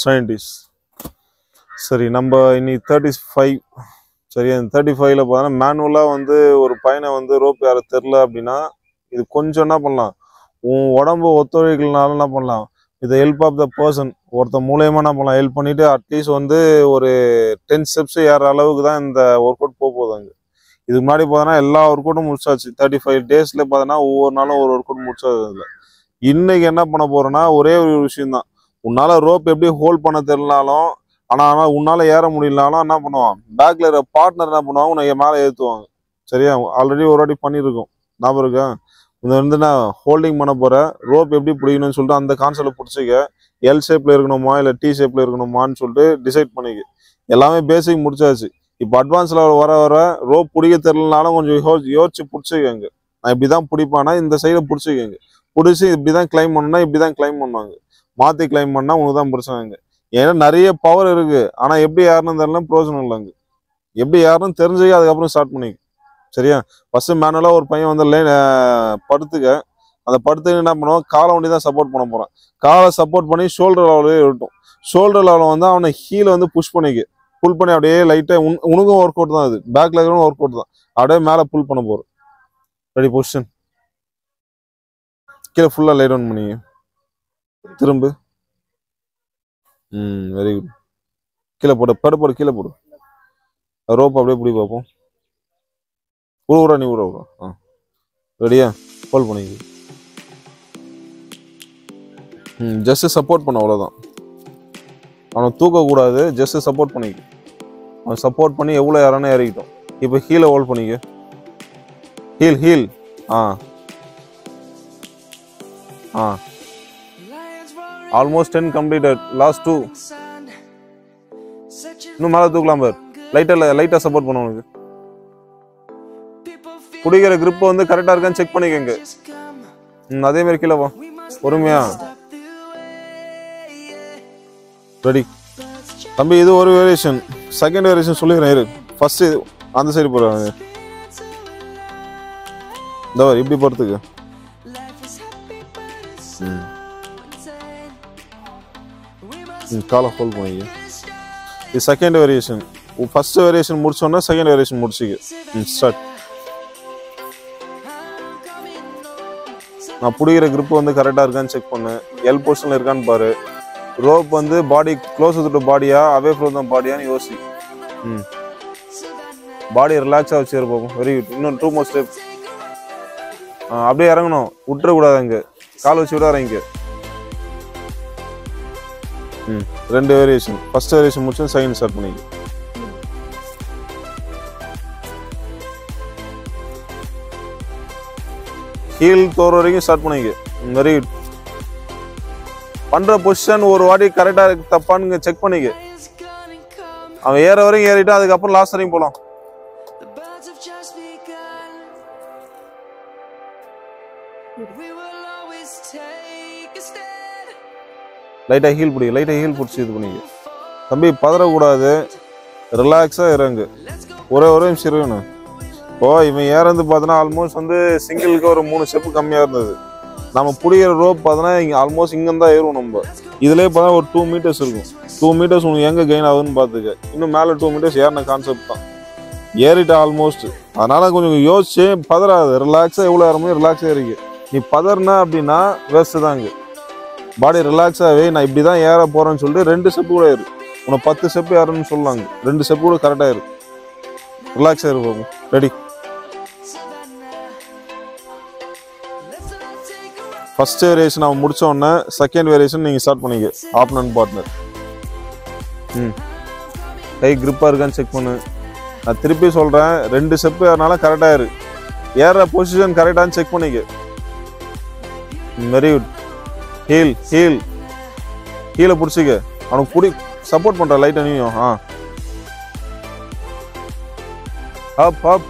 70s. சரி நம்ம இனி 35. சரி அந்த 35ல பார்த்தா மேனுவலா வந்து ஒரு பையனை வந்து ரோப் யார தெரியல அப்படின்னா இது கொஞ்சம் என்ன பண்ணலாம், உன் உடம்பு ஒத்துழைக்கலனாலும் என்ன பண்ணலாம், இது ஹெல்ப் ஆஃப் த பர்சன் ஒருத்த மூலயமா என்ன பண்ணலாம், ஹெல்ப் பண்ணிட்டு அட்லீஸ்ட் வந்து ஒரு 10 ஸ்டெப்ஸ் ஏற அளவுக்கு தான் இந்த ஒர்க் அவுட் போகுது. இதுக்கு முன்னாடி பார்த்தோன்னா எல்லா ஒர்க் அவுட்டும் முடிச்சாச்சு. 35 டேஸ்ல பார்த்தோன்னா ஒவ்வொரு நாளும் ஒரு ஒர்க் அவுட் முடிச்சாது. இன்னைக்கு என்ன பண்ண போறேன்னா ஒரே ஒரு விஷயம் தான். உன்னால ரோப் எப்படி ஹோல்ட் பண்ண தெரியலனாலும் ஆனால் உன்னால ஏற முடியலனாலும் என்ன பண்ணுவான், பேக்ல இருக்கிற பார்ட்னர் என்ன பண்ணுவாங்க, உன்னை மேலே ஏற்றுவாங்க. சரியா, ஆல்ரெடி ஒரு வாட்டி பண்ணியிருக்கோம், ஞாபகம் இருக்கா? இது வந்து நான் ஹோல்டிங் பண்ண போறேன், ரோப் எப்படி பிடிக்கணும்னு சொல்லிட்டு அந்த கான்செப்ட்ல பிடிச்சிக்க. எல் ஷேப்ல இருக்கணுமா இல்லை டி ஷேப்ல இருக்கணுமான்னு சொல்லிட்டு டிசைட் பண்ணிக்க. எல்லாமே பேசிக் முடிச்சாச்சு. இப்போ அட்வான்ஸ் லெவல் வர வர ரோப் பிடிக்க தெரியலனாலும் கொஞ்சம் யோசிச்சு பிடிச்சிக்கங்க. நான் இப்படிதான் பிடிப்பானா இந்த சைடை பிடிச்சிக்கங்க. பிடிச்சி இப்படிதான் கிளைம் பண்ணா இப்படிதான் கிளைம் பண்ணுவாங்க. மாத்தி கிளைம் பண்ணா உனக்கு தான் பிரச்சனைங்க. ஏன்னா நிறைய பவர் இருக்கு, ஆனா எப்படி யாருன்னு தெரியல பிரோஜனம் இல்லைங்க. எப்படி யாருன்னு தெரிஞ்சுக்க அதுக்கப்புறம் ஸ்டார்ட் பண்ணிக்க. சரியா, ஃபர்ஸ்ட் மேனுவலா ஒரு பையன் வந்து படுத்துக்க. அந்த படுத்துக்கு என்ன பண்ணுவான், காலை ஒண்டி தான் சப்போர்ட் பண்ண போறான். காலை சப்போர்ட் பண்ணி ஷோல்டர் லெவலே இருக்கட்டும். ஷோல்டர் லெவலில் வந்து அவனை ஹீல் வந்து புஷ் பண்ணிக்க. புல் பண்ணி அப்படியே லைட்டா உனக்கும் ஒர்க் அவுட் தான், அது பேக்ல இருக்கிற ஒர்க் அவுட் தான். அப்படியே மேலே புல் பண்ண போறோம். Ready, position. கீழே ஃபுல்லா லை டவுன் பண்ணிங்க. திரும்ப வெரி குட். கீழே போடு, படு கீழே போடு. ரோப் அப்படியே பிடி பார்ப்போம். ஊரா நீ ஊரா. ரெடியா, ஹோல்ட் பண்ணிக்க. ஜஸ்ட் சப்போர்ட் பண்ண, அவ்வளோதான். அவனை தூக்கக்கூடாது, ஜஸ்ட் சப்போர்ட் பண்ணிக்க. அவன் சப்போர்ட் பண்ணி எவ்வளோ யாரானே இறக்கிட்டோம். இப்போ ஹீலை ஹோல்ட் பண்ணிக்க. ஹீல். Almost 10 completed. லாஸ்ட் 2. இன்னும் மேலே தூக்கலாம் பார். லைட்டா சப்போர்ட் பண்ண. உனக்கு பிடிக்கிற grip வந்து கரெக்டா இருக்கான்னு செக் பண்ணிக்கங்க. அதே மாதிரி கீழே வா, பொறுமையா. ரெடி தம்பி, இது ஒரு வேரியேஷன். செகண்ட் வேரியேஷன் சொல்லிக்கிறேன் இரு. ஃபர்ஸ்ட் அந்த சைடு போறாங்க. இந்த இப்படி போறதுக்கு காலை ஹோல்ட் பண்ணிக்க. இது செகண்ட் வேரியேஷன். ஃபர்ஸ்ட் வேரியேஷன் முடிச்சோன்னா செகண்ட் வேரியேஷன் முடிச்சுக்க. ஸ்டார்ட். நான் பிடிக்கிற grip வந்து கரெக்டா இருக்கான்னு செக் பண்ணு. எல் பொசிஷன்ல இருக்கான்னு பாரு. ரோப் வந்து பாடி க்ளோஸ் டு பாடியா அவே ஃப்ரம் த பாடியான்னு யோசி. பாடி ரிலாக்ஸா வச்சு இருப்போம். Very good. இன்னும் 2 more ஸ்டெப். அப்படியே இறங்கணும், விட்டுறக்கூடாது. அங்கே கால் வச்சு விட இறங்க. 2 வேரியேஷன். ஃபர்ஸ்ட் வேரியேஷன் முடிச்சு செகண்ட் ஸ்டார்ட் பண்ணிக்க. ஹீல் தோற வரைக்கும் ஸ்டார்ட் பண்ணிக்க. Very good. பண்ற பொசிஷன் ஒரு வாட்டி கரெக்டா இருக்கு தப்பான்னு செக் பண்ணிக்க. அவன் ஏற வரைக்கும் ஏறிட்டு அதுக்கப்புறம் லாஸ்ட் வரைக்கும் போலாம். லைட்டா ஹீல் பிடிச்சி இது பண்ணிக்க. தம்பி பதறக்கூடாது, ரிலாக்ஸா இறங்கு. ஒரே நிமிஷம் இருக்கணும். இப்போ இவன் ஏறந்து பார்த்தோன்னா ஆல்மோஸ்ட் வந்து சிங்கிளுக்கு ஒரு 3 ஸ்டெப்பு கம்மியா இருந்தது. நம்ம பிடிக்கிற ரோப் பார்த்தோன்னா இங்கே ஆல்மோஸ்ட் இங்கேருந்து தான் ஏறும். நம்ம இதுலேயே பார்த்தா ஒரு 2 மீட்டர்ஸ் இருக்கும். 2 மீட்டர்ஸ் உனக்கு எங்கே கெயின் ஆகுதுன்னு பார்த்துக்க. இன்னும் மேலே 2 மீட்டர்ஸ் ஏறின கான்செப்ட் தான். ஏறிட்டு ஆல்மோஸ்ட். அதனால கொஞ்சம் யோசிச்சு பதறாது, ரிலாக்ஸா எவ்வளோ ஏறமோ ரிலாக்ஸா இருக்கு. நீ பதறினா அப்படின்னா வேஸ்ட் தான். இங்கே பாடி ரிலாக்ஸாகவே நான் இப்படி தான் ஏற போறேன்னு சொல்லிட்டு 2 ஸ்டெப்பு கூட ஏறு. உனக்கு 10 ஸ்டெப்பு ஏறணும்னு சொல்லுவாங்க. 2 ஸ்டெப்பு கூட கரெக்டாக இருக்கு. ரிலாக்ஸாக இருக்கும். ரெடி. ஃபர்ஸ்ட் வேரியேஷன் அவன் முடிச்ச உடனே செகண்ட் வேரியேஷன் நீங்க ஸ்டார்ட் பண்ணிக்க. Opponent partner. கை கிரிப்பா இருக்கான்னு செக் பண்ணு. நான் திருப்பி சொல்றேன், 2 ஸ்டெப் ஏறினால கரெக்டா இருக்கு. ஏற பொசிஷன் கரெக்டான்னு செக் பண்ணிக்க. Very good. ஹீலை பிடிச்சிக்க. அவனுக்கு சப்போர்ட் பண்ற லைட் அணியும். அப்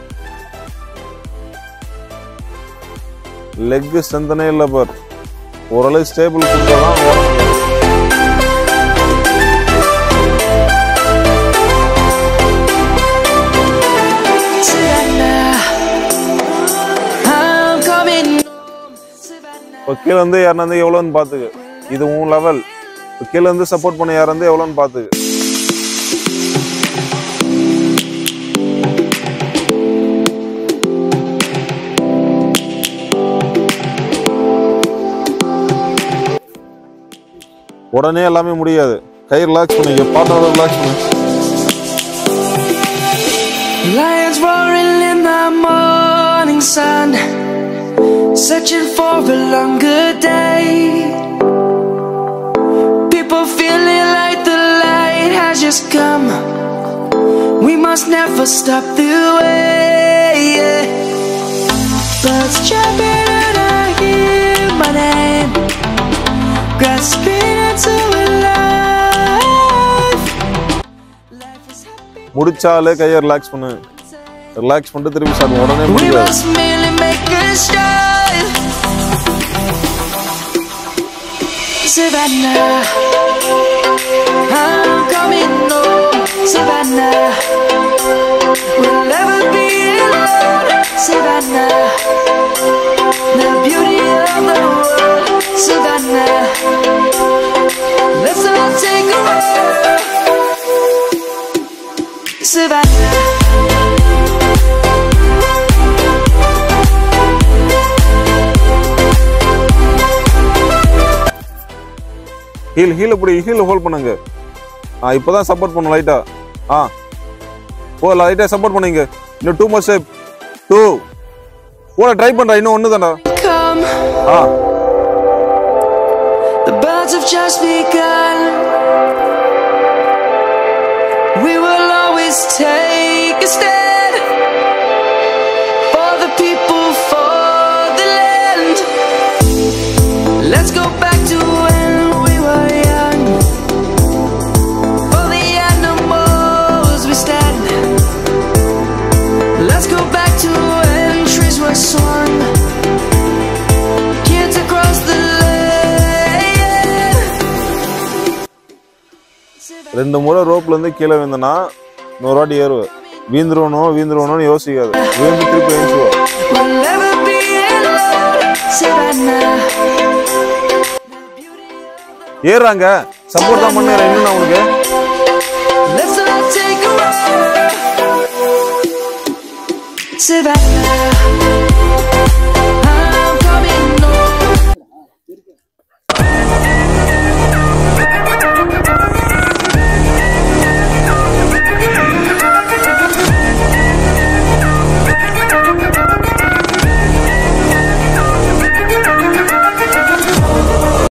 லெக் ஸ்ட்ரென்த்தனே இல்லை பார். ஓரளவு ஸ்டேபிள் கொடுத்தாதான் ஓட முடியும். இப்போ கீழே வந்து யாருன்னா எவ்வளோன்னு பார்த்துக்க. இது உன் லெவல். கீழே இருந்து சப்போர்ட் பண்ண யார் வந்து எவ்வளோன்னு பார்த்துக்கு. உடனே எல்லாமே முடியாது. கை ரிலாக்ஸ் பண்ணுங்க, பார்ட்னர் ரிலாக்ஸ் பண்ணுங்க. Lions roaring in the morning sun, searching for a longer day. People feeling like the light has just come. We must never stop the way. Birds jumping and I hear my name, grasping into a life. Life is happy. முடிச்சாலே கையை relax பண்ணு. Relax பண்ணிட்டு திருப்பி start. உடனே We முடியாது. must merely make a start. Savannah, I'm coming home. Savannah, we'll never be alone. Savannah, the beauty of the world. Savannah, let's all take a walk. Savannah. Heel இப்படி heel hold பண்ணுங்க. இப்போதான் support பண்ணும் லைட்டா. லைட்டா support பண்ணுங்க. இன்னும் 2 more step. 2 ஓட try பண்றா. இன்னும் ஒண்ணு தான்டா. The birds have just begun. We will always take a stand for the people, for the land. Let's go back to when we were young. For the animals we stand. Let's go back to when trees were swung. Kids across the land. 2 முறை ரோப்ல இருந்து கீழே விழுந்தனா 100 வாட்டி ஏறுவ. வீந்துருவணும் யோசிக்காது. வீந்து திருப்பி எழுந்துவ. We'll never be alone. Savannah. ஏறாங்க. Support தான் பண்ணற. இன்னும் உங்களுக்கு Let's all take a walk. Savannah.